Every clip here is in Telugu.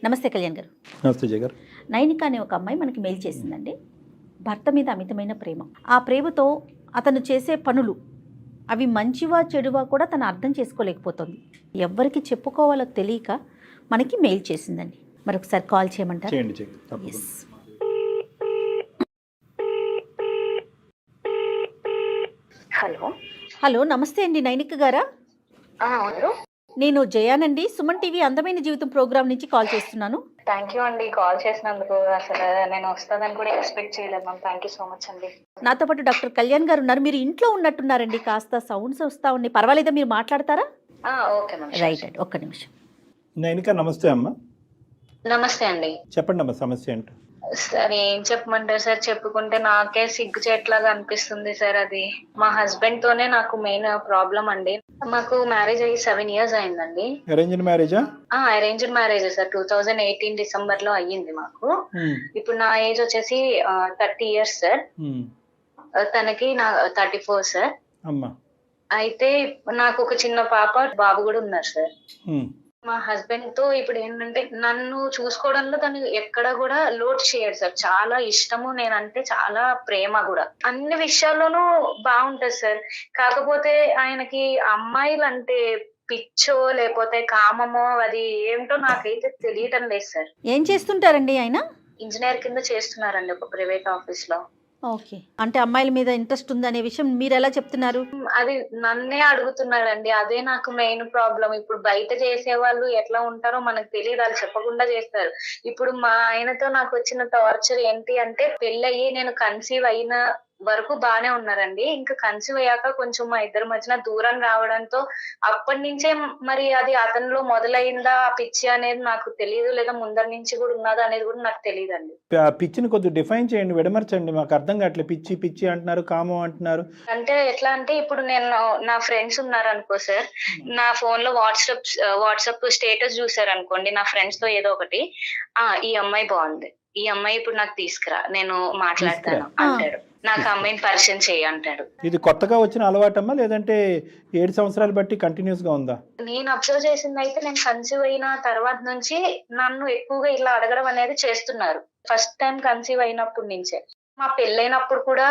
నమస్తే కళ్యాణ్ గారు. నమస్తే జయ గారు. నైనిక అనే ఒక అమ్మాయి మనకి మెయిల్ చేసిందండి. భర్త మీద అమితమైన ప్రేమ. ఆ ప్రేమతో అతను చేసే పనులు అవి మంచివా చెడువా కూడా తను అర్థం చేసుకోలేకపోతుంది. ఎవరికి చెప్పుకోవాలో తెలియక మనకి మెయిల్ చేసిందండి. మరొకసారి కాల్ చేయమంటారు? చేయండి జయ గారు, తప్పకుండా. హలో. హలో, నమస్తే అండి. నైనిక గారా? అవును. నేను జయానండి, సుమన్ టీవీ అందమైన జీవితం ప్రోగ్రామ్ నుంచి కాల్ చేస్తున్నాను. థ్యాంక్ యూ అండి కాల్ చేసినందుకు. అసలు నేను వస్తుందని కూడా ఎక్స్పెక్ట్ చేయలేదు ma'am. Thank you so much అండి. నాతో పాటు డాక్టర్ కళ్యాణ్ గారు ఉన్నారు. మీరు ఇంట్లో ఉన్నట్టున్నారండి, కాస్త సౌండ్స్ వస్తూ ఉన్నాయి. పర్వాలేదా, మీరు మాట్లాడతారా? Okay ma'am. రైట్ అండి, ఒక్క నిమిషం. నైనిక నమస్తే అమ్మ. నమస్తే అండి. చెప్పండి అమ్మ, సమస్య ఏంటి? సార్ ఏం చెప్పమంటారు సార్, చెప్పుకుంటే నాకే సిగ్గుచేట్లాగా అనిపిస్తుంది సార్. అది మా హస్బెండ్ తోనే నాకు మెయిన్ ప్రాబ్లం అండి. మాకు మ్యారేజ్ అయ్యి 7 years అయిందండి. అరేంజ్డ్ మ్యారేజా? Arranged marriage sir. 2018 December లో అయ్యింది మాకు. ఇప్పుడు నా ఏజ్ వచ్చేసి 30 years సార్. తనకి 34 సార్. అమ్మా. అయితే నాకు ఒక చిన్న పాప బాబు కూడా ఉన్నారు సార్. మా హస్బెండ్ తో ఇప్పుడు ఏంటంటే నన్ను చూసుకోవడంలో తను ఎక్కడ కూడా లోటు చేయడు సార్. చాలా ఇష్టము, నేనంటే చాలా ప్రేమ కూడా. అన్ని విషయాల్లోనూ బాగుంటది సార్. కాకపోతే ఆయనకి అమ్మాయిలు అంటే పిచ్చో లేకపోతే కామమో అది ఏమిటో నాకైతే తెలియటం లేదు సార్. ఏం చేస్తుంటారండి ఆయన? ఇంజనీర్ కింద చేస్తున్నారండి ఒక ప్రైవేట్ ఆఫీస్ లో. ఓకే, అంటే అమ్మాయిల మీద ఇంట్రెస్ట్ ఉందనే విషయం మీరు ఎలా చెప్తున్నారు? అది నన్నే అడుగుతున్నాడండి. అదే నాకు మెయిన్ ప్రాబ్లం. ఇప్పుడు బయట చేసే వాళ్ళు ఎట్లా ఉంటారో మనకు తెలియదు, వాళ్ళు చెప్పకుండా చేస్తారు. ఇప్పుడు మా ఆయనతో నాకు వచ్చిన టార్చర్ ఏంటి అంటే, పెళ్ళయి నేను కన్సీవ్ అయిన వరకు బానే ఉన్నారండి. ఇంకా కన్సీవ్ అయ్యాక కొంచెం మా ఇద్దరి మధ్యన దూరం రావడంతో అప్పటి నుంచే మరి అది అతనిలో మొదలైందా ఆ పిచ్చి అనేది నాకు తెలియదు, లేదా ముందర నుంచి కూడా ఉన్నదా అనేది కూడా నాకు తెలియదండి. పిచ్చిని కొద్దిగా డిఫైన్ చేయండి, విడమర్చండి. మాకు అర్థం కావట్లేదు. పిచ్చి పిచ్చి అంటున్నారు, కామం అంటున్నారు. అంటే ఎట్లా అంటే, ఇప్పుడు నేను నా ఫ్రెండ్స్ ఉన్నారు అనుకో సార్, నా ఫోన్ లో వాట్సాప్ స్టేటస్ చూసారు అనుకోండి నా ఫ్రెండ్స్ తో ఏదో ఒకటి, ఈ అమ్మాయి బాగుంది, ఈ అమ్మాయి ఇప్పుడు నాకు తీసుకురా, నేను మాట్లాడతాను అంటాడు. నాకు అమ్మాయిని పరిచయం చేయి అంటాడు. ఇది కొత్తగా వచ్చిన అలవాటమ్మా, లేదంటే 7 సంవత్సరాలు బట్టి కంటిన్యూస్ గా ఉందా? నేను అబ్జర్వ్ చేసింది అయితే, నేను కన్సీవ్ అయిన తర్వాత నుంచి నన్ను ఎక్కువగా ఇలా అడగడం అనేది చేస్తున్నారు. ఫస్ట్ టైం కన్సీవ్ అయినప్పటి నుంచే. మా పెళ్ళైనప్పుడు కూడా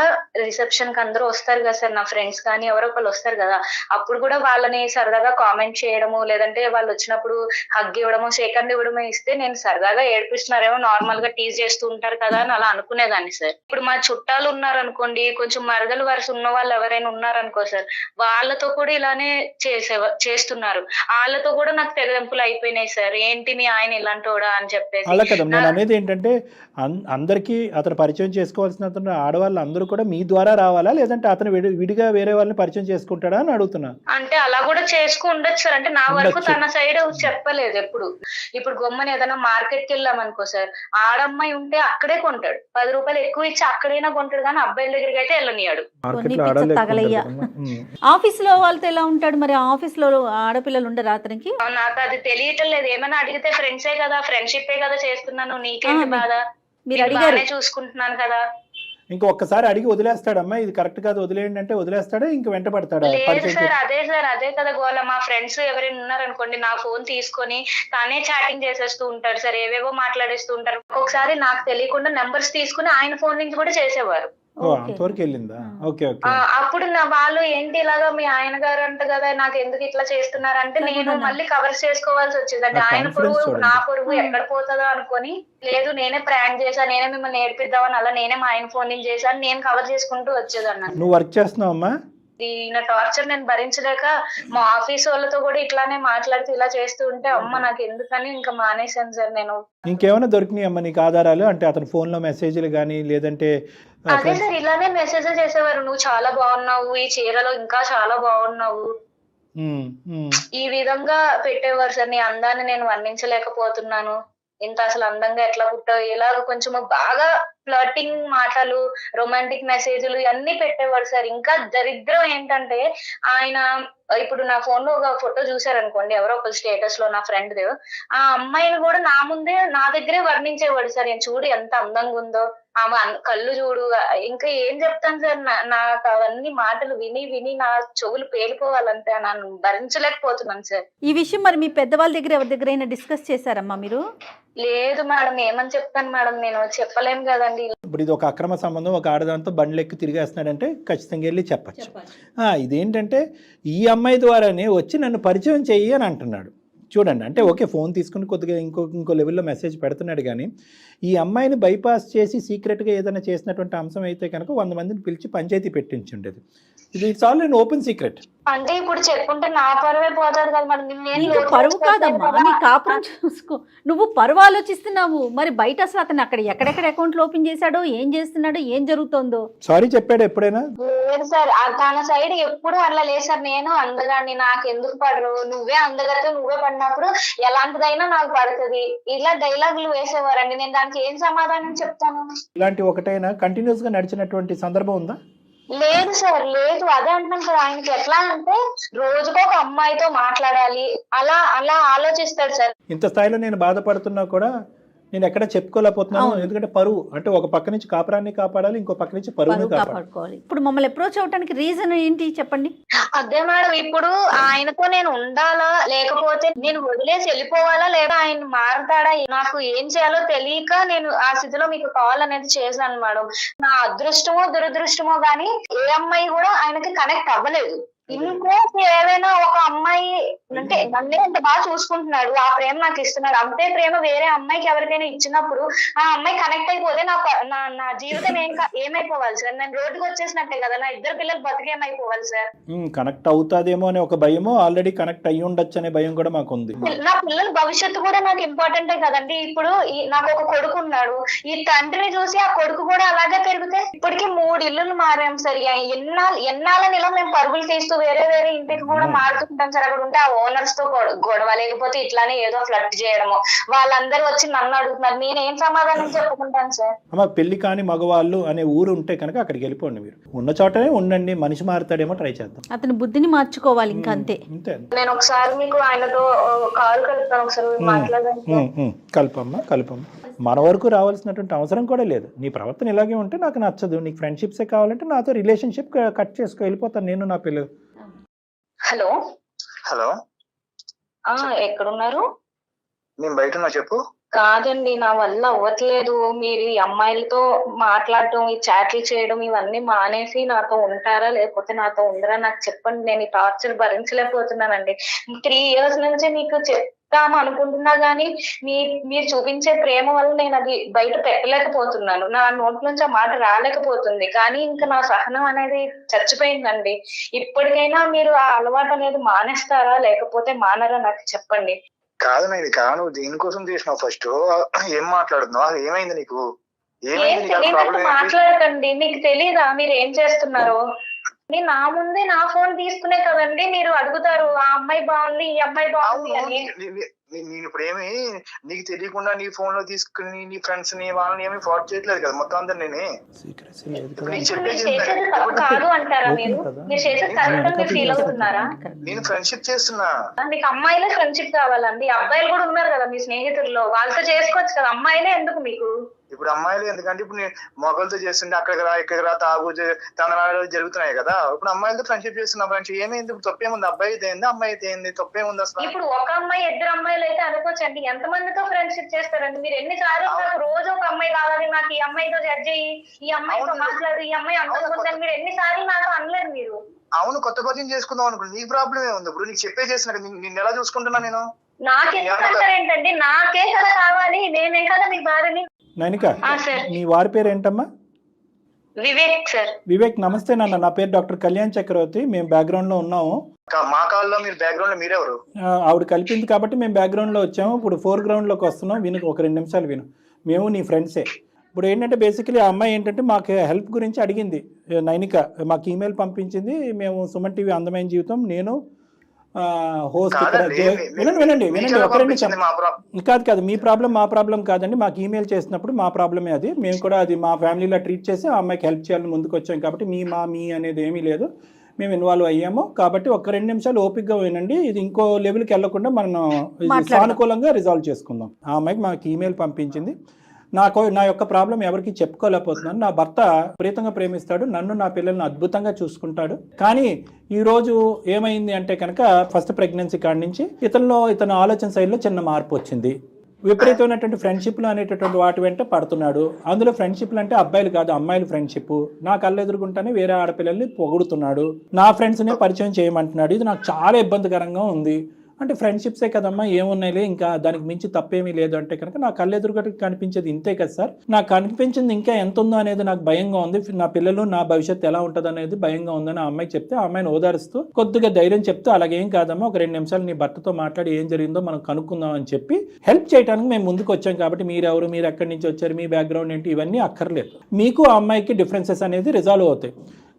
రిసెప్షన్ కి అందరూ వస్తారు కదా సార్, నా ఫ్రెండ్స్ కానీ ఎవరో ఒకళ్ళు వస్తారు కదా, అప్పుడు కూడా వాళ్ళని సరదాగా కామెంట్ చేయడము, లేదంటే వాళ్ళు వచ్చినప్పుడు హగ్ ఇవ్వడము, షేక్ ఇవ్వడము ఇస్తే నేను సరదాగా ఏడిపిస్తున్నారేమో, నార్మల్ గా టీజ్ చేస్తూ ఉంటారు కదా అని అలా అనుకునేదాన్ని సార్. ఇప్పుడు మా చుట్టాలు ఉన్నారు అనుకోండి, కొంచెం మరదలు వరుస ఉన్న వాళ్ళు ఎవరైనా ఉన్నారనుకో సార్, వాళ్ళతో కూడా ఇలానే చేస్తున్నారు. వాళ్ళతో కూడా నాకు తెగదెంపులు అయిపోయినాయి సార్. ఏంటి మీ ఆయన ఇలాంటోడా అని చెప్పేసి. అలా కదా నేను అనేది ఏంటంటే, అందరికీ అతను పరిచయం చేసుకోవాల్సిన ఆడవాళ్ళు అందరూ కూడా మీ ద్వారా రావాలా, లేదంటే అతను విడిగా వేరే వాళ్ళని పరిచయం చేసుకుంటాడా అని అడుగుతున్నా. అంటే అలా కూడా ఉండొచ్చు సార్. అంటే నా వరకు తన సైడ్ చెప్పలేదు ఎప్పుడు. ఇప్పుడు గొమ్మని ఏదైనా మార్కెట్ కి వెళ్ళాం అనుకో సార్, ఆడమ్మాయి ఉంటే అక్కడే కొంటాడు, 10 రూపాయలు ఎక్కువ ఇచ్చి అక్కడైనా కొంటాడు, కానీ అబ్బాయిల దగ్గరికి అయితే వెళ్ళనియాడు. ఆఫీస్ లో వాళ్ళతో ఎలా ఉంటాడు మరి? ఆఫీస్ లో ఆడపిల్లలు ఉండరు అతనికి? నాకు అది తెలియటం లేదు. ఏమైనా అడిగితే ఫ్రెండ్సే కదా, ఫ్రెండ్షిప్ కదా చేస్తున్నాను, నీకేంటి బాధ, మీరు అడిగారు చూసుకుంటున్నాను కదా. ఇంకొకసారి అడిగి వదిలేస్తాడమ్మా, ఇది కరెక్ట్ కాదు వదిలేయండి అంటే వదిలేస్తాడా, ఇంక వెంట పడతాడా? లేదు సార్, అదే కదా గోల. మా ఫ్రెండ్స్ ఎవరైనా ఉన్నారనుకోండి, నా ఫోన్ తీసుకొని తానే చాటింగ్ చేసేస్తూ ఉంటారు సార్, ఏవేవో మాట్లాడేస్తూ ఉంటారు. ఒక్కొక్కసారి నాకు తెలియకుండా నెంబర్స్ తీసుకుని ఆయన ఫోన్ నుంచి కూడా చేసేవారు. అంతవరకు వెళ్ళిందా? Okay okay. అప్పుడు వాళ్ళు ఏంటి ఇలాగా మీ ఆయన గారు అంట కదా, నాకు ఎందుకు ఇట్లా చేస్తున్నారంటే నేను మళ్ళీ కవర్ చేసుకోవాల్సి వచ్చేది. అంటే ఆయన పొరుగు నా పొరుగు ఎక్కడ పోతుందో అనుకొని, లేదు నేనే ప్రాంక్ చేశాను, నేనే మిమ్మల్ని నేర్పిద్దామని అలా నేనే మా ఆయన ఫోన్ నుంచి చేశాను, నేను కవర్ చేసుకుంటూ వచ్చేదన్నా. నువ్వు వర్క్ చేస్తున్నావమ్మా? ఈయన టార్చర్ నేను భరించలేక మా ఆఫీస్ వాళ్ళతో కూడా ఇట్లానే మాట్లాడుతూ ఇలా చేస్తూ ఉంటే, అమ్మ నాకు ఎందుకని ఇంకా మానేశాను సార్ నేను. ఇంకేమైనా దొరికినాయి అమ్మ నీకు ఆధారాలు? అంటే అతని ఫోన్ లో మెసేజ్లు కానీ, లేదంటే? అదే సార్, ఇలానే మెసేజ్ చేసేవారు, నువ్వు చాలా బాగున్నావు, ఈ చీరలో ఇంకా చాలా బాగున్నావు, ఈ విధంగా పెట్టేవారు సార్. నీ అందాన్ని నేను వర్ణించలేకపోతున్నాను, ఇంత అసలు అందంగా ఎట్లా పుట్టావు, ఇలాగ కొంచెం బాగా ఫ్లర్టింగ్ మాటలు, రొమాంటిక్ మెసేజ్లు ఇవన్నీ పెట్టేవాడు సార్. ఇంకా దరిద్రం ఏంటంటే ఆయన ఇప్పుడు నా ఫోన్ లో ఒక ఫోటో చూసారనుకోండి, ఎవరో ఒక స్టేటస్ లో నా ఫ్రెండ్, ఆ అమ్మాయిని కూడా నా ముందే నా దగ్గరే వర్ణించేవాడు సార్. నేను చూడు ఎంత అందంగా ఉందో, ఆమె కళ్ళు చూడు. ఇంకా ఏం చెప్తాను సార్, నాకు అవన్నీ మాటలు విని విని నా చెవులు పేలిపోవాలంటే నన్ను భరించలేకపోతున్నాను సార్. ఈ విషయం మరి మీ పెద్దవాళ్ళ దగ్గర ఎవరి దగ్గరైనా డిస్కస్ చేశారమ్మా మీరు? లేదు మేడం, ఏమని చెప్తాను మేడం, నేను చెప్పలేము కదండి. ఇప్పుడు ఇది ఒక అక్రమ సంబంధం, ఒక ఆడదాంతో బండ్లెక్కి తిరిగేస్తున్నాడంటే ఖచ్చితంగా వెళ్ళి చెప్పచ్చు. ఇదేంటంటే ఈ అమ్మాయి ద్వారానే వచ్చి నన్ను పరిచయం చెయ్యి అని అంటున్నాడు. చూడండి, అంటే ఓకే ఫోన్ తీసుకుని కొద్దిగా ఇంకో లెవెల్లో మెసేజ్ పెడుతున్నాడు, కానీ ఈ అమ్మాయిని బైపాస్ చేసి సీక్రెట్గా ఏదైనా చేసినటువంటి అంశం అయితే కనుక 100 మందిని పిలిచి పంచాయతీ పెట్టించుండేది. ఇది it's all in open secret. అంటే ఇప్పుడు చెప్పుకుంటే నా పరువే పోతాడు కదా మరి. నీకు పరువు కాదమ్మా, నీ కాపురం చూసుకో. నువ్వు పరువు ఆలోచిస్తున్నావు, మరి బయట అసలు అతను అక్కడ ఎక్కడెక్కడ అకౌంట్లు ఓపెన్ చేశాడో, ఏం చేస్తున్నాడో, ఏం జరుగుతుందో. సారీ చెప్పాడు ఎప్పుడైనా? లేదు సార్, తన సైడ్ ఎప్పుడు అట్లా లేదు సార్. నేను అందగాన్ని, నాకు ఎందుకు పడరు, నువ్వే అందగతో నువ్వే పడినప్పుడు ఎలాంటిదైనా నాకు పడుతుంది, ఇలా డైలాగులు వేసేవారండి. నేను దానికి ఏం సమాధానం చెప్తాను? ఇలాంటి ఒకటైనా కంటిన్యూస్ గా నడిచినటువంటి సందర్భం ఉందా? లేదు సార్, లేదు. అదే అంటున్నాను సార్, ఆయనకి ఎట్లా అంటే రోజుకో ఒక అమ్మాయితో మాట్లాడాలి, అలా అలా ఆలోచిస్తాడు సార్. ఇంత స్థాయిలో నేను బాధపడుతున్నా కూడా నేను ఎక్కడ చెప్పుకోలేకపోతున్నాను. ఎందుకంటే పరువు అంటే ఒక పక్క నుంచి కాపురాన్ని కాపాడాలి, ఇంకో పక్క నుంచి పరువుని కాపాడుకోవాలి. ఇప్పుడు మమ్మల్ని అప్రోచ్ అవడానికి రీజన్ ఏంటి చెప్పండి? అదే మేడం, ఇప్పుడు ఆయనతో నేను ఉండాలా, లేకపోతే నేను వదిలేసి వెళ్ళిపోవాలా, లేదా ఆయన మారుతాడా, నాకు ఏం చేయాలో తెలియక నేను ఆ స్థితిలో మీకు కాల్ అనేది చేశాను మేడం. నా అదృష్టమో దురదృష్టమో గానీ ఏ అమ్మాయి కూడా ఆయనకి కనెక్ట్ అవ్వలేదు. ఇంకోటి ఏదైనా ఒక అమ్మాయి అంటే నన్నే అంత బాగా చూసుకుంటున్నాడు, ఆ ప్రేమ నాకు ఇస్తున్నాడు, అంతే ప్రేమ వేరే అమ్మాయికి ఎవరికైనా ఇచ్చినప్పుడు ఆ అమ్మాయి కనెక్ట్ అయిపోతే నా జీవితం ఏమైపోవాలి సార్? నేను రోడ్డుకి వచ్చేసినట్టే కదా, నా 2 పిల్లలు బతికేమైపోవాలి సార్? కనెక్ట్ అవుతాదేమో అనే ఒక భయమో, ఆల్రెడీ కనెక్ట్ అయ్యి ఉండొచ్చు అనే భయం కూడా మాకు ఉంది. నా పిల్లల భవిష్యత్తు కూడా నాకు ఇంపార్టెంటే కదండి. ఇప్పుడు నాకు ఒక కొడుకు ఉన్నాడు, ఈ తండ్రిని చూసి ఆ కొడుకు కూడా అలాగే పెరిగితే, ఇప్పటికీ 3 ఇల్లులు మారాం సార్. ఎన్నాళ్ళని ఇలా మేము పరుగులు తీస్తూ వేరే వేరే ఇంటికి కూడా మారుతుంటాం సార్. అక్కడ ఉంటే ఆ ఓనర్స్ తో గొడవ, లేకపోతే ఇట్లానే ఏదో ఫ్లర్ట్ చేయడము, వాళ్ళందరూ వచ్చి నన్ను అడుగుతున్నారు, నేను ఏం సమాధానం చెప్పుకుంటాను సార్? అమ్మ, పెళ్లి కాని మగవాళ్ళు అనే ఊరు ఉంటే కనుక అక్కడికి వెళ్ళిపోండి. మీరు ఉన్న చోటనే ఉండండి, మనిషి మారుతాడేమో ట్రై చేద్దాం. అతని బుద్ధిని మార్చుకోవాలి, ఇంకా అంతే. నేను ఒకసారి మీకు ఆయనతో కాల్ కలుపుతాను, ఒకసారి మాట్లాడండి. కల్పమ్మ. మన వరకు రావాల్సినటువంటి అవసరం కూడా లేదు. నీ ప్రవర్తన ఇలాగే ఉంటే నాకు నచ్చదు. నీకు ఫ్రెండ్షిప్సే కావాలంటే నాతో రిలేషన్షిప్ కట్ చేసుకో, వెళ్ళిపోతాను నేను, నా పిల్లలు. హలో హలో, ఎక్కడున్నారు? నేను బయట ఉన్నా, చెప్పు. కాదండి, నా వల్ల అవ్వట్లేదు. మీరు ఈ అమ్మాయిలతో మాట్లాడటం, ఈ చాట్లు చేయడం ఇవన్నీ మానేసి నాతో ఉంటారా లేకపోతే నాతో ఉండరా నాకు చెప్పండి. నేను ఈ టార్చర్ భరించలేకపోతున్నానండి. 3 years నుంచి మీకు చెప్తాను అనుకుంటున్నా గానీ మీరు చూపించే ప్రేమ వల్ల నేను అది బయట పెట్టలేకపోతున్నాను. నా నోటి నుంచి ఆ మాట రాలేకపోతుంది. కానీ ఇంకా నా సహనం అనేది చచ్చిపోయిందండి. ఇప్పటికైనా మీరు ఆ అలవాటు అనేది మానేస్తారా లేకపోతే మానరా నాకు చెప్పండి. కాదు ఇది కాదు, నువ్వు దీనికోసం చేసినావు. ఫస్ట్ ఏం మాట్లాడుతున్నావు? ఏమైంది నీకు? మాట్లాడకండి, మీకు తెలీదా మీరు ఏం చేస్తున్నారో? నా ముందే నా ఫోన్ తీసుకునే కదండి మీరు అడుగుతారు, ఆ అమ్మాయి బాగుంది, ఈ అమ్మాయి బాగుంది అని. నేను ఇప్పుడు ఏమి నీకు తెలియకుండా నీ ఫోన్ లో తీసుకుని నీ ఫ్రెండ్స్ ని వాళ్ళని ఏమి ఫార్వర్డ్ చేయట్లేదు కదా, మొత్తం అందరు నేనే. కాదు అంటారా మీరు చేసేది కరెక్ట్ మీరు ఫీల్ అవుతున్నారా? నేను ఫ్రెండ్షిప్ చేస్తున్నా. మీకు అమ్మాయిలే ఫ్రెండ్షిప్ కావాలండి, అబ్బాయిలు కూడా ఉన్నారు కదా మీ స్నేహితుల్లో, వాళ్ళతో చేసుకోవచ్చు కదా, అమ్మాయిలే ఎందుకు మీకు? ఇప్పుడు అమ్మాయిలు ఎందుకంటే ఇప్పుడు నేను మొగలతో చేస్తుంటే అక్కడికి రా ఇక్కడికి రా తాగు తనలు జరుగుతున్నాయి కదా. ఇప్పుడు అమ్మాయిలతో ఫ్రెండ్షిప్ చేస్తున్నా. ఫ్రెండ్షిప్ ఏమైంది? తప్పేముంది? అబ్బాయి అయితే ఏంది, అమ్మాయి అయితే ఏంది, తప్పేముంది అసలు? ఇప్పుడు ఒక అమ్మాయి 2 అమ్మాయిలు అయితే అనుకోవచ్చండి, ఎంత మందితో ఫ్రెండ్షిప్ చేస్తారండి మీరు? ఎన్నిసార్లు నాకు రోజు ఒక అమ్మాయి కావాలి, నాకు ఈ అమ్మాయితో జడ్జ్ అయ్యి, ఈ అమ్మాయితో మాట్లాడు, ఈ అమ్మాయి అనుకుంటాను, మీరు ఎన్నిసార్లు నాకు అనలేరు మీరు? అవును, కొత్త పరిచయం చేసుకుందాం అనుకుంటు, నీకు ప్రాబ్లం ఏముంది? ఇప్పుడు నీకు చెప్పే చేసిన నిన్ను ఎలా చూసుకుంటున్నా నేను? నాకేంటండి, నాకే కదా కావాలి, నేనే కదా మీ భార్యని. నైనిక, నీ వారి పేరు ఏంటమ్మా? వివేక్ సార్. వివేక్, నమస్తే నాన్న. నా పేరు డాక్టర్ కళ్యాణ్ చక్రవర్తి. మేము బ్యాక్గ్రౌండ్ లో ఉన్నాము. మా కాల్లో మీరు బ్యాక్గ్రౌండ్ లో మీరెవరు? ఆవిడ కలిపింది కాబట్టి మేము బ్యాక్గ్రౌండ్ లో వచ్చాము. ఇప్పుడు 4గ్రౌండ్ లోకి వస్తున్నాం. విను, ఒక 2 నిమిషాలు విను. మేము నీ ఫ్రెండ్సే. ఇప్పుడు ఏంటంటే బేసికలీ ఆ అమ్మాయి ఏంటంటే మాకు హెల్ప్ గురించి అడిగింది. నైనిక మాకు ఈమెయిల్ పంపించింది. మేము సుమన్ టీవీ అందమైన జీవితం, నేను హోస్ట్ ఇక్కడ కాదండి, వినండి వినండి వినండి మీకెలా ఒక రెండు పంపించింది మా ప్రాబ్లం? కాదు మీ ప్రాబ్లం మా ప్రాబ్లం కాదండి. మాకు ఈమెయిల్ చేసినప్పుడు మా ప్రాబ్లమే అది. మేము కూడా అది మా ఫ్యామిలీలో ట్రీట్ చేసి ఆ అమ్మాయికి హెల్ప్ చేయాలని ముందుకు వచ్చాం కాబట్టి మీ అనేది ఏమీ లేదు. మేము ఇన్వాల్వ్ అయ్యాము కాబట్టి ఒక 2 నిమిషాలు ఓపికగా వినండి. ఇది ఇంకో లెవెల్కి వెళ్లకుండా మనం సానుకూలంగా రిజాల్వ్ చేసుకుందాం. ఆ అమ్మాయికి మాకు ఈమెయిల్ పంపించింది. నా యొక్క ప్రాబ్లం ఎవరికి చెప్పుకోలేకపోతున్నాను. నా భర్త విపరీతంగా ప్రేమిస్తాడు, నన్ను నా పిల్లల్ని అద్భుతంగా చూసుకుంటాడు. కానీ ఈరోజు ఏమైంది అంటే కనుక ఫస్ట్ ప్రెగ్నెన్సీ కాడి నుంచి ఇతను ఆలోచన శైలిలో చిన్న మార్పు వచ్చింది. విపరీతమైనటువంటి ఫ్రెండ్షిప్లు అనేటటువంటి వాటి వెంట పడుతున్నాడు. అందులో ఫ్రెండ్షిప్లు అంటే అబ్బాయిలు కాదు, అమ్మాయిలు ఫ్రెండ్షిప్. నా కళ్ళు ఎదురుకుంటానే వేరే ఆడపిల్లల్ని పొగుడుతున్నాడు, నా ఫ్రెండ్స్నే పరిచయం చేయమంటున్నాడు. ఇది నాకు చాలా ఇబ్బందికరంగా ఉంది. అంటే ఫ్రెండ్షిప్సే కదమ్మా, ఏమున్నాయిలే, ఇంకా దానికి మించి తప్పేమీ లేదు అంటే కనుక నా కళ్ళు ఎదురుగట్టు కనిపించేది ఇంతే కదా సార్, నాకు కనిపించింది ఇంకా ఎంత ఉందో అనేది నాకు భయంగా ఉంది, నా పిల్లలు నా భవిష్యత్తు ఎలా ఉంటుంది అనేది భయంగా ఉందని ఆ అమ్మాయి చెప్తే, ఆ అమ్మాయిని ఓదారుస్తూ కొద్దిగా ధైర్యం చెప్తూ అలాగేం కాదమ్మా, ఒక 2 నిమిషాలు నీ భర్తతో మాట్లాడి ఏం జరిగిందో మనం కనుక్కుందాం అని చెప్పి హెల్ప్ చేయడానికి మేము ముందుకు వచ్చాం. కాబట్టి మీరెవరు, మీరు ఎక్కడి నుంచి వచ్చారు, మీ బ్యాక్గ్రౌండ్ ఏంటి, ఇవన్నీ అక్కర్లేదు. మీకు ఆ అమ్మాయికి డిఫరెన్సెస్ అనేది రిజాల్వ్ అవుతాయి.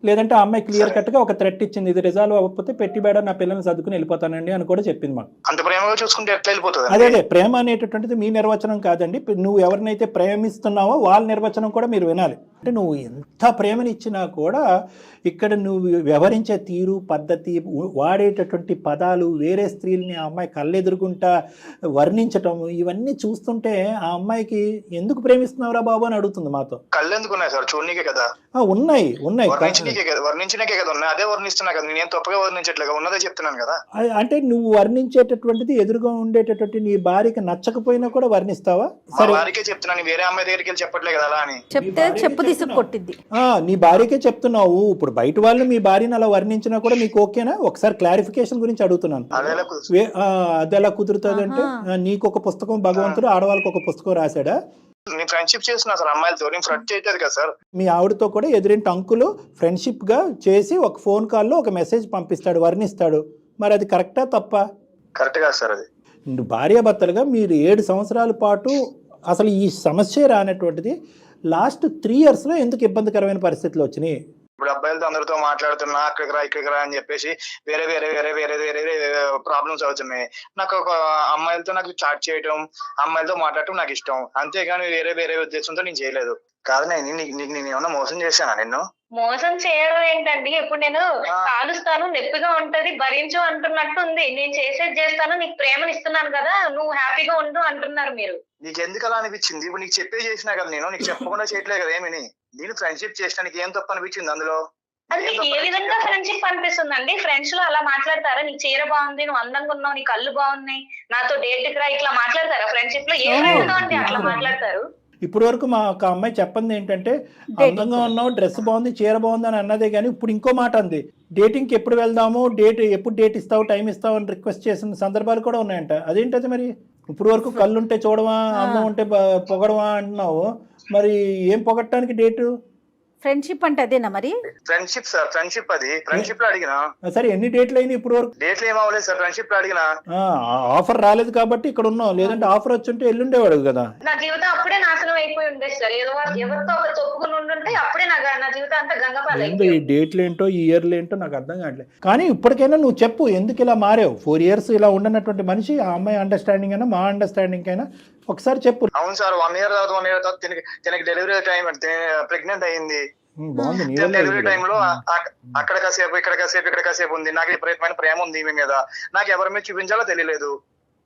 లేదంటే ఆ అమ్మాయి క్లియర్ కట్ గా ఒక థ్రెట్ ఇచ్చింది, ఇది రిజాల్వ్ అవ్వకపోతే పెట్టి బేడ నా పిల్లల్ని సర్దుకుని వెళ్ళిపోతానండి అని కూడా చెప్పింది మాకు. అంత ప్రేమగా చూసుకుంటే ఎట్లా వెళ్ళిపోతుంది? అదే ప్రేమ అనేటటువంటిది మీ నిర్వచనం కాదండి. నువ్వు ఎవరినైతే ప్రేమిస్తున్నావో వాళ్ళ నిర్వచనం కూడా మీరు వినాలి. అంటే నువ్వు ఎంత ప్రేమనిచ్చినా కూడా ఇక్కడ నువ్వు వ్యవహరించే తీరు, పద్ధతి, వాడేటటువంటి పదాలు, వేరే స్త్రీలని ఆ అమ్మాయి కళ్ళెదురుకుంటా వర్ణించటం, ఇవన్నీ చూస్తుంటే ఆ అమ్మాయికి ఎందుకు ప్రేమిస్తున్నావురా బాబు అని అడుగుతుంది మాతో. కళ్ళు ఎందుకు ఉన్నాయి సార్? చూడనీకే కదా ఉన్నాయి. వర్ణించడానికే కదా ఉన్నాయి. అదే వర్ణిస్తున్నా కదా, నేను తప్పుగా వర్ణించట్లేదు, ఉన్నదే చెప్తున్నాను కదా. అంటే నువ్వు వర్ణించేటటువంటిది ఎదురుగా ఉండేటటువంటి నీ భార్యకి నచ్చకపోయినా కూడా వర్ణిస్తావా? సరే, వారికే చెప్తున్నాను, వేరే అమ్మాయి దగ్గరికి వెళ్ళి చెప్పట్లే కదా అలా అని. చెప్తే చెప్పు తీసుకు కొట్టిద్ది. నీ భార్యకే చెప్తున్నావు. ఇప్పుడు బయట వాళ్ళు మీ భార్యను అలా వర్ణించినా కూడా మీకు ఓకేనా? ఒకసారి క్లారిఫికేషన్ గురించి అడుగుతున్నాను. అది ఎలా కుదురుతుంది అంటే, నీకు ఒక పుస్తకం భగవంతుడు ఆడవాళ్ళకి ఒక పుస్తకం రాశాడా? నేను ఫ్రెండ్షిప్ చేస్తున్నా సార్ అమ్మాయిలతో, నేను ఫ్రెండ్ చేయట్లేదు కదా సార్. మీ ఆవిడతో కూడా ఎదురింటి అంకులు ఫ్రెండ్షిప్ గా చేసి ఒక ఫోన్ కాల్లో ఒక మెసేజ్ పంపిస్తాడు, వర్ణిస్తాడు. మరి అది కరెక్టా తప్పా? కరెక్ట్ కాదు సార్. అది భార్యాభర్తలుగా మీరు 7 సంవత్సరాల పాటు అసలు ఈ సమస్య రానటువంటిది లాస్ట్ 3 years లో ఎందుకు ఇబ్బందికరమైన పరిస్థితులు వచ్చినాయి? ఇప్పుడు అబ్బాయిలతో అందరితో మాట్లాడుతున్నా, ఇక్కడికి రా అని చెప్పేసి వేరే వేరే వేరే వేరే వేరే వేరే ప్రాబ్లమ్స్ అవుతున్నాయి. నాకు ఒక అమ్మాయిలతో నాకు చాట్ చేయడం, అమ్మాయిలతో మాట్లాడటం నాకు ఇష్టం, అంతేగాని వేరే వేరే ఉద్దేశంతో నేను చేయలేదు. కాదు నేను ఏమన్నా మోసం చేశానా? నిన్ను మోసం చేయడం ఏంటండి? ఇప్పుడు నేను కాలుస్తాను, నొప్పిగా ఉంటది, భరించు అంటున్నట్టు ఉంది. నేను చేసేది చేస్తాను, నీకు ప్రేమని ఇస్తున్నాను కదా, నువ్వు హ్యాపీగా ఉండు అంటున్నారు మీరు. నీకు ఎందుకు అలా అనిపించింది? ఇప్పుడు నీకు చెప్పే చేసినా కదా, నేను నీకు చెప్పకుండా చేయట్లేదు కదా ఏమని. నేను ఫ్రెండ్షిప్ చేసడానికి ఏం తప్పు అనిపించింది అందులో? అది నీకు ఏ విధంగా ఫ్రెండ్షిప్ అనిపిస్తుందండి? ఫ్రెండ్స్ లో అలా మాట్లాడతారా? నీకు చీర బాగుంది, నువ్వు అందంగా ఉన్నావు, నీ కళ్ళు బాగున్నాయి, నాతో డేట్ రా, ఇట్లా మాట్లాడతారా? ఫ్రెండ్షిప్ లో ఏ ఫ్రెండ్ అండి అట్లా మాట్లాడతారు? ఇప్పటి వరకు మా ఒక అమ్మాయి చెప్పింది ఏంటంటే, అందంగా ఉన్నావు, డ్రెస్ బాగుంది, చీర బాగుంది అని అన్నదే. కానీ ఇప్పుడు ఇంకో మాట అంది, డేటింగ్కి ఎప్పుడు వెళ్దాము, ఎప్పుడు డేట్ ఇస్తావు, టైం ఇస్తావు అని రిక్వెస్ట్ చేసిన సందర్భాలు కూడా ఉన్నాయంట. అదేంటది మరి? ఇప్పుడు వరకు కళ్ళు ఉంటే చూడవా, అందం ఉంటే పొగడవా అంటున్నావు, మరి ఏం పొగట్టడానికి డేటు? ఫ్రెండ్షిప్ అంటే అదేనా మరి? ఫ్రెండ్షిప్ సార్, ఫ్రెండ్షిప్ అది ఫ్రెండ్షిప్ లో అడిగినా. సరే, ఎన్ని డేట్లు అయినాయి ఇప్పుడు వరకు? డేట్లు ఏం అవ్వలేదు సార్, ఫ్రెండ్షిప్ లో అడిగినా. ఆఫర్ రాలేదు కాబట్టి ఇక్కడ ఉన్నావు, లేదంటే ఆఫర్ వచ్చి ఉంటే ఎల్లుండేవాడు కదా. నా జీవితం అప్పుడే నాశనం అయిపోయి ఉండేది సార్. ఎవరితో ఒక చెప్పుకుని ఉండుంటే అప్పుడే నా జీవితం అంతా గంగపాలు. ఈ డేట్లు ఏంటో, ఈ ఇయర్లు ఏంటో నాకు అర్థం కావట్లేదు. కానీ ఇప్పటికైనా నువ్వు చెప్పు, ఎందుకు ఇలా మారావు? 4 years ఇలా ఉండనటువంటి మనిషి, ఆ అమ్మాయి అండర్స్టాండింగ్ అయినా మా అండర్స్టాండింగ్ అయినా ఒకసారి చెప్పు. అవును సార్, 1 year తర్వాత తనకి డెలివరీ టైం ప్రెగ్నెంట్ అయింది. డెలివరీ టైంలో అక్కడ కాసేపు ఇక్కడ కాసేపు ఉంది. నాకు విపరీతమైన ప్రేమ ఉంది ఈమె మీద, నాకు ఎవరి మీద చూపించాలో తెలియలేదు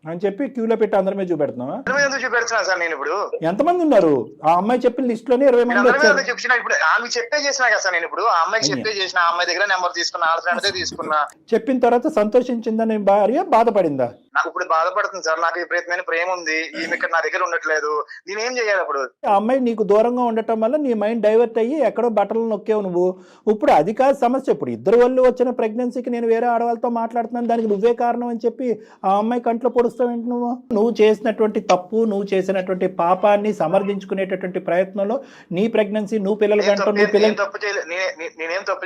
అని చెప్పి క్యూలో పెట్టి అందరి మీద చూపెడుతున్నావా? ఎందుకు చూపెడుతున్నాను సార్ నేను? ఇప్పుడు ఎంతమంది ఉన్నారు? ఆ అమ్మాయి చెప్పిన లిస్ట్ లోనే 20 మంది వచ్చారు. చూపించిన ఇప్పుడు ఆమె చెప్పే చేసినా కదా సార్. నేను ఇప్పుడు ఆ అమ్మాయికి చెప్పే చేసిన, ఆ అమ్మాయి దగ్గర నెంబర్ తీసుకున్నా, వాళ్ళ ఫ్రెండ్ తీసుకున్నా. చెప్పిన తర్వాత సంతోషించిందని భార్య బాధపడిందా? నాకు ఇప్పుడు బాధపడుతుంది సార్. నాకు విపరీతమైన ప్రేమ ఉంది, ఈమె ఇక్కడ నా దగ్గర ఉండట్లేదు, నేను ఏం చేయాలి అప్పుడు? ఆ అమ్మాయి నీకు దూరంగా ఉండటం వల్ల నీ మైండ్ డైవర్ట్ అయ్యి ఎక్కడో బట్టలు నొక్కేవు నువ్వు. ఇప్పుడు అది కాదు సమస్య. ఇప్పుడు ఇద్దరు వాళ్ళు వచ్చిన ప్రెగ్నెన్సీకి నేను వేరే ఆడవాళ్ళతో మాట్లాడుతున్నాను, దానికి నువ్వే కారణం అని చెప్పి ఆ అమ్మాయి కంట్లో పొడుస్తావేంటి? నువ్వు చేసినటువంటి తప్పు, నువ్వు చేసినటువంటి పాపాన్ని సమర్థించుకునేటటువంటి ప్రయత్నంలో నీ ప్రెగ్నెన్సీ, నువ్వు పిల్లలు కంటూ నేనేం తప్పు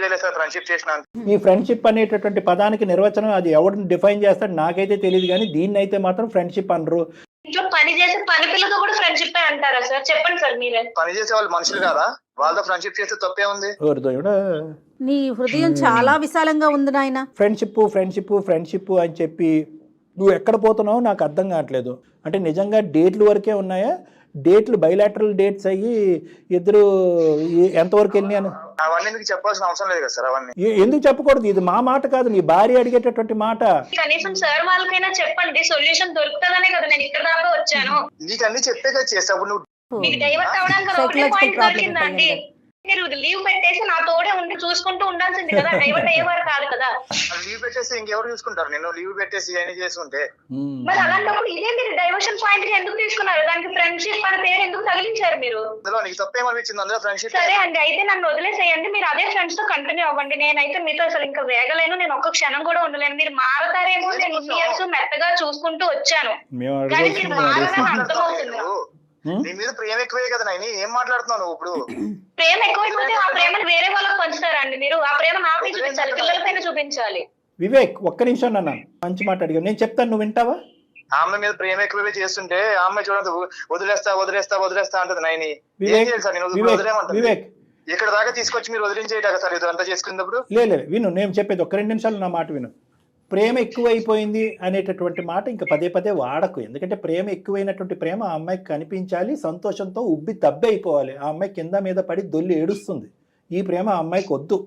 చేయలేదు సార్. ఫ్రెండ్షిప్ చేసిన ఈ ఫ్రెండ్షిప్ అనేటటువంటి పదానికి నిర్వచనం అది ఎవరిని డిఫైన్ చేస్తాడు నాకైతే తెలియదు, కానీ దీన్ని అయితే మాత్రం ఫ్రెండ్షిప్ అనరు. ఇంట్లో పని చేసే పని పిల్లతో కూడా ఫ్రెండ్షిప్ అంటారా సార్? చెప్పండి సార్ మీరే. పని చేసే వాళ్ళు మనుషులు కాదా? వాళ్ళతో ఫ్రెండ్షిప్ చేస్తే తప్పే ఉంది. నీ హృదయం చాలా విశాలంగా ఉంది నాయన. ఫ్రెండ్షిప్ ఫ్రెండ్షిప్ ఫ్రెండ్షిప్ అని చెప్పి నువ్వు ఎక్కడ పోతున్నావు నాకు అర్థం కావట్లేదు. అంటే నిజంగా డేట్లు వరకే ఉన్నాయా? డేట్లు బైలాటరల్ డేట్స్ అయ్యి ఇద్దరు ఎంతవరకు వెళ్ళాను అవన్నీ మీకు చెప్పాల్సిన అవసరం లేదు కదా సార్. అవన్నీ ఎందుకు చెప్పకూడదు? ఇది మా మాట కాదు, నీ భార్య అడిగేటటువంటి మాట. కనీసం సార్ వాళ్ళకైనా చెప్పండి, సొల్యూషన్ దొరుకుతుందనే కదా నేను ఇక్కడ దాకా వచ్చాను. నీకు అన్ని చెప్పే కదా చేస్తావు నువ్వు. మీకు డైవర్ట్ అవడానికి ఒకటే పాయింట్ దొరికిందండి. మీరు లీవ్ పెట్టేసి నా తోడే ఉండి చూసుకుంటూ ఉండాల్సింది కదా, డైవర్ట్ అయ్యేవారు కాదు కదా. లీవ్ పెట్టేసి ఇంకెవరు చూసుకుంటారు? నేను లీవ్ పెట్టేసి ఏం చేసుకుంటే మరి అలాంటప్పుడు ఇదే మీరు డైవర్షన్ పాయింట్ ఎందుకు తీసుకున్నారు? దానికి ఫ్రెండ్షిప్ అనే పేరు ఎందుకు తగిలించారు మీరు? అందులో నీకు తప్పేమనిపించింది? అందులో ఫ్రెండ్షిప్. సరే అండి, అయితే నన్ను వదిలేసేయండి, మీరు అదే ఫ్రెండ్స్ తో కంటిన్యూ అవ్వండి. నేనైతే మీతో అసలు ఇంకా వేగలేను, నేను ఒక్క క్షణం కూడా ఉండలేను. మీరు మారతారేమో నేను ఇన్ని ఇయర్స్ మెత్తగా చూసుకుంటూ వచ్చాను, కానీ మీరు మారని అర్థమవుతుంది. నీ మీద ప్రేమ ఎక్కువే కదా నాయని, ఏం మాట్లాడుతున్నావు నువ్వు ఇప్పుడు? ప్రేమ ఎక్కువైపోతే ఆ ప్రేమను వేరే వాళ్ళకి పంచుతారండి మీరు? ఆ ప్రేమ నాపై చూపించాలి, పిల్లలపైన చూపించాలి. వివేక్ ఒక్క నిమిషం నన్ను మంచి మాట అడిగా, నేను చెప్తాను, నువ్వు వింటావా? ఆమె మీద ప్రేమ ఎక్కువే చేస్తుంటే ఆమె చూడండి వదిలేస్తా వదిలేస్తా వదిలేస్తా అంటది నాయని. ఏం చేయాలి సార్? నేను వదిలేమంటాను. వివేక్ ఇక్కడ దాకా తీసుకొచ్చి మీరు వదిలించేయట సార్ ఇది అంతా చేసుకున్నప్పుడు. లేదు విను, నేను చెప్పేది ఒక్క 2 నిమిషాలు నా మాట విను. ప్రేమ ఎక్కువైపోయింది అనేటటువంటి మాట ఇంకా పదే పదే వాడకు. ఎందుకంటే ప్రేమ ఎక్కువైనటువంటి ప్రేమ ఆ అమ్మాయికి కనిపించాలి, సంతోషంతో ఉబ్బి తబ్బి అయిపోవాలి. ఆ అమ్మాయి కింద మీద పడి దొల్లి ఏడుస్తుంది. ఈ ప్రేమ ఆ అమ్మాయికి వద్దు.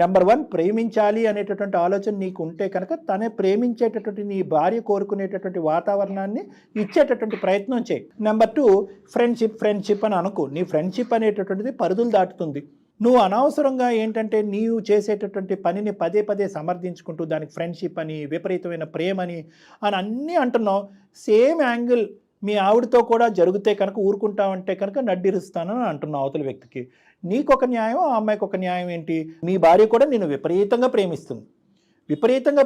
నెంబర్ 1, ప్రేమించాలి అనేటటువంటి ఆలోచన నీకు ఉంటే కనుక తనే ప్రేమించేటటువంటి నీ భార్య కోరుకునేటటువంటి వాతావరణాన్ని ఇచ్చేటటువంటి ప్రయత్నం చేయి. నెంబర్ 2, ఫ్రెండ్షిప్ అని అనుకో. నీ ఫ్రెండ్షిప్ అనేటటువంటిది పరిధులు దాటుతుంది. నువ్వు అనవసరంగా ఏంటంటే నీవు చేసేటటువంటి పనిని పదే పదే సమర్థించుకుంటూ దానికి ఫ్రెండ్షిప్ అని, విపరీతమైన ప్రేమని అని అన్నీ అంటున్నావు. సేమ్ యాంగిల్ మీ ఆవిడతో కూడా జరిగితే కనుక ఊరుకుంటావంటే కనుక నడ్డిరుస్తానని అంటున్నావు అవతల వ్యక్తికి. నీకొక న్యాయం, ఆ అమ్మాయికి ఒక న్యాయం ఏంటి? మీ భార్య కూడా నేను విపరీతంగా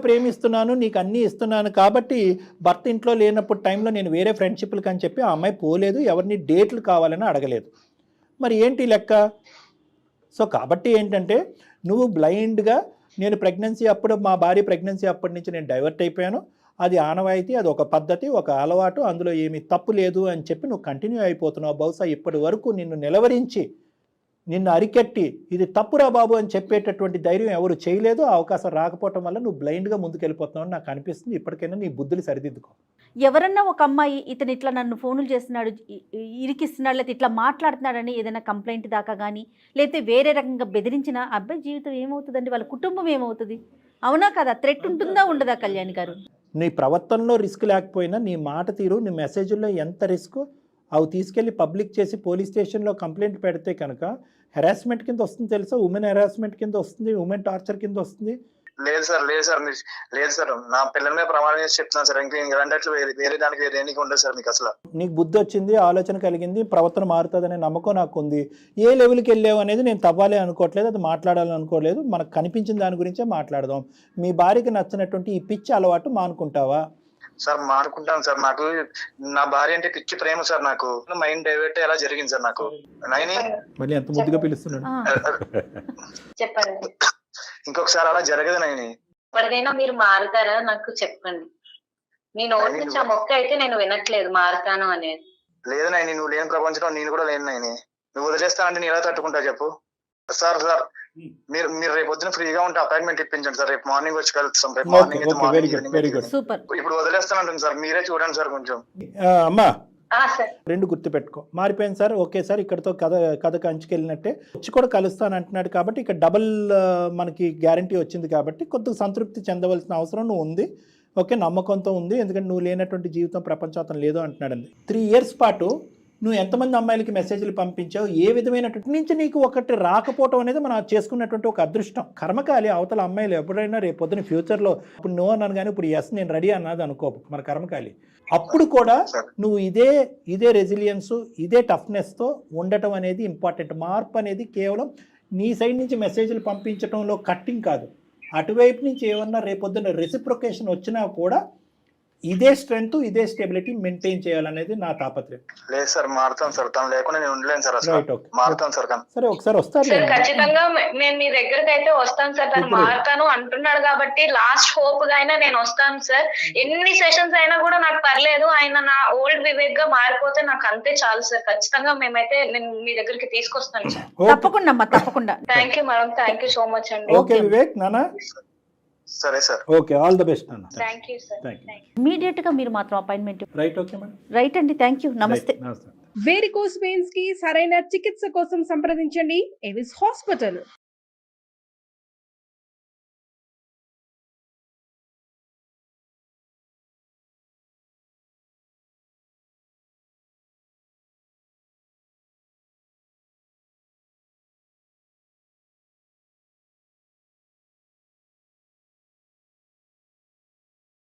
ప్రేమిస్తున్నాను, నీకు అన్నీ ఇస్తున్నాను కాబట్టి భర్త ఇంట్లో లేనప్పుడు టైంలో నేను వేరే ఫ్రెండ్షిప్లకు అని చెప్పి ఆ అమ్మాయి పోలేదు, ఎవరిని డేట్లు కావాలని అడగలేదు. మరి ఏంటి లెక్క? సో కాబట్టి ఏంటంటే నువ్వు బ్లైండ్గా నేను మా భార్య ప్రెగ్నెన్సీ అప్పటి నుంచి నేను డైవర్ట్ అయిపోయాను, అది ఆనవాయితీ, అది ఒక పద్ధతి, ఒక అలవాటు, అందులో ఏమీ తప్పు లేదు అని చెప్పి నువ్వు కంటిన్యూ అయిపోతున్నావు. బహుశా ఇప్పటి వరకు నిన్ను నిలవరించి నిన్ను అరికట్టి ఇది తప్పురా బాబు అని చెప్పేటటువంటి ధైర్యం ఎవరు చేయలేదు. ఆ అవకాశం రాకపోవటం వల్ల నువ్వు బ్లైండ్గా ముందుకెళ్ళిపోతున్నావు నాకు అనిపిస్తుంది. ఇప్పటికైనా నీ బుద్ధులు సరిదిద్దుకో. ఎవరన్నా ఒక అమ్మాయి ఇతను ఇట్లా నన్ను ఫోన్లు చేస్తున్నాడు, ఇరికిస్తున్నాడు, లేకపోతే ఇట్లా మాట్లాడుతున్నాడని ఏదైనా కంప్లైంట్ దాకా కానీ లేకపోతే వేరే రకంగా బెదిరించిన అబ్బాయి జీవితం ఏమవుతుందండి? వాళ్ళ కుటుంబం ఏమవుతుంది? అవునా కదా? థ్రెట్ ఉంటుందా ఉండదా కళ్యాణి గారు? నీ ప్రవర్తనలో రిస్క్ లేకపోయినా నీ మాట తీరు, నీ మెసేజ్లో ఎంత రిస్క్, అవి తీసుకెళ్ళి పబ్లిక్ చేసి పోలీస్ స్టేషన్లో కంప్లైంట్ పెడితే కనుక హెరాస్మెంట్ కింద వస్తుంది తెలుసా? ఉమెన్ హెరాస్మెంట్ కింద వస్తుంది, ఉమెన్ టార్చర్ కింద వస్తుంది. లేదు సార్ నా పిల్లల మీద ప్రమాణం చేసి చెప్తున్నాను సార్. ఇంకా వేరే దానికి వేరే ఉండదు సార్. మీకు అసలు నీకు బుద్ధి వచ్చింది, ఆలోచన కలిగింది, ప్రవర్తన మారుతుందనే నమ్మకం నాకు ఉంది. ఏ లెవెల్కి వెళ్ళావు అనేది నేను తవ్వాలి అనుకోవట్లేదు, అది మాట్లాడాలని అనుకోలేదు. మనకు కనిపించిన దాని గురించే మాట్లాడదాం. మీ భార్యకి నచ్చినటువంటి ఈ పిచ్చి అలవాటు మానుకుంటావా? Sir మానుకుంటాను sir. నాకు నా భార్య అంటే పిచ్చి ప్రేమ సార్. నాకు మైండ్ డైవర్ట్ ఎలా జరిగింది సార్ నాకు. మళ్ళీ ఎంత ముద్దుగా పిలుస్తున్నాడు. చెప్పండి. ఇంకొకసారి అలా జరగదు నైని. ఎప్పటికైనా మీరు మారుతారా నాకు చెప్పండి. మీ నోటి నుంచి ఆ మొక్క అయితే నేను వినట్లేదు మారుతాను అనేది. లేదు నైని, నువ్వు లేని ప్రపంచంలో నేను కూడా లేను నైని. నువ్వు వదిలేస్తానంటే నేను ఎలా తట్టుకుంటా చెప్పు? సార్ మీరు రేపు పొద్దున ఫ్రీగా ఉంటే అపాయింట్మెంట్ ఇప్పించండి సార్. రేపు మార్నింగ్ వచ్చి కలుస్తాం. రేపు మార్నింగ్ ఇప్పుడు వదిలేస్తానంటుంది సార్. మీరే చూడండి సార్ కొంచెం. అమ్మా 2 గుర్తుపెట్టుకో. మారిపోయింది సార్, ఓకే సార్, ఇక్కడతో కథ కంచుకెళ్ళినట్టే. వచ్చి కూడా కలుస్తాను అంటున్నాడు కాబట్టి ఇక్కడ డబుల్ మనకి గ్యారంటీ వచ్చింది కాబట్టి కొద్దిగా సంతృప్తి చెందవలసిన అవసరం నువ్వు ఉంది. ఓకే, నమ్మకంతో ఉంది, ఎందుకంటే నువ్వు లేనటువంటి జీవితం ప్రపంచం లేదు అంటున్నాడండి. 3 years పాటు నువ్వు ఎంతమంది అమ్మాయిలకి మెసేజ్లు పంపించావు? ఏ విధమైనటువంటి నుంచి నీకు ఒకటి రాకపోవటం అనేది మనం చేసుకున్నటువంటి ఒక అదృష్టం. కర్మకాలి అవతల అమ్మాయిలు ఎప్పుడైనా రేపు పొద్దున ఫ్యూచర్లో ఇప్పుడు నో అన్నాను కానీ ఇప్పుడు ఎస్ నేను రెడీ అన్నది అనుకో, మన కర్మకాలి. అప్పుడు కూడా నువ్వు ఇదే రెసిలియన్స్, ఇదే టఫ్నెస్తో ఉండటం అనేది ఇంపార్టెంట్. మార్పు అనేది కేవలం నీ సైడ్ నుంచి మెసేజ్లు పంపించడంలో కట్టింగ్ కాదు, అటువైపు నుంచి ఏమన్నా రేపొద్దున రెసిప్రొకేషన్ వచ్చినా కూడా ఇదే స్ట్రెంగ్త్ ఇదే స్టెబిలిటీ మెయింటైన్ చేయాలనేది నా తాపత్రయం. లేదు సార్, మారుతాను సార్. తను లేకుండా నేను ఉండలేను సార్ అసలు. రైట్, ఓకే, మారుతాను సార్. కానీ సరే ఒకసారి వస్తారు సార్ ఖచ్చితంగా నేను మీ దగ్గరికి అయితే వస్తాను సార్. తను ఇప్పుడు- మారుతాను అంటున్నాడు కాబట్టి లాస్ట్ హోప్ గా అయినా నేను వస్తాను సార్. ఎన్ని సెషన్స్ అయినా కూడా నాకు పర్లేదు, ఆయన నా ఓల్డ్ వివేక్ గా మారిపోతే నాకు అంతే చాలు సార్. ఖచ్చితంగా మేమైతే నేను మీ దగ్గరికి తీసుకొస్తాను సార్. తప్పకుండా అమ్మా, తప్పకుండా. Thank you madam, thank you so much అండి. ఓకే వివేక్ నాన్న, సరే sir. Okay, all the best నాన్న. Thank you sir. Thank you. Immediate గా మీరు మాత్రం appointment. Right, okay madam. Right అండి, థ్యాంక్ యూ, నమస్తే. రైట్, నమస్తే. వేరికోస్ వెయిన్స్ కి సరైన చికిత్స కోసం సంప్రదించండి ఎవిస్ హాస్పిటల్.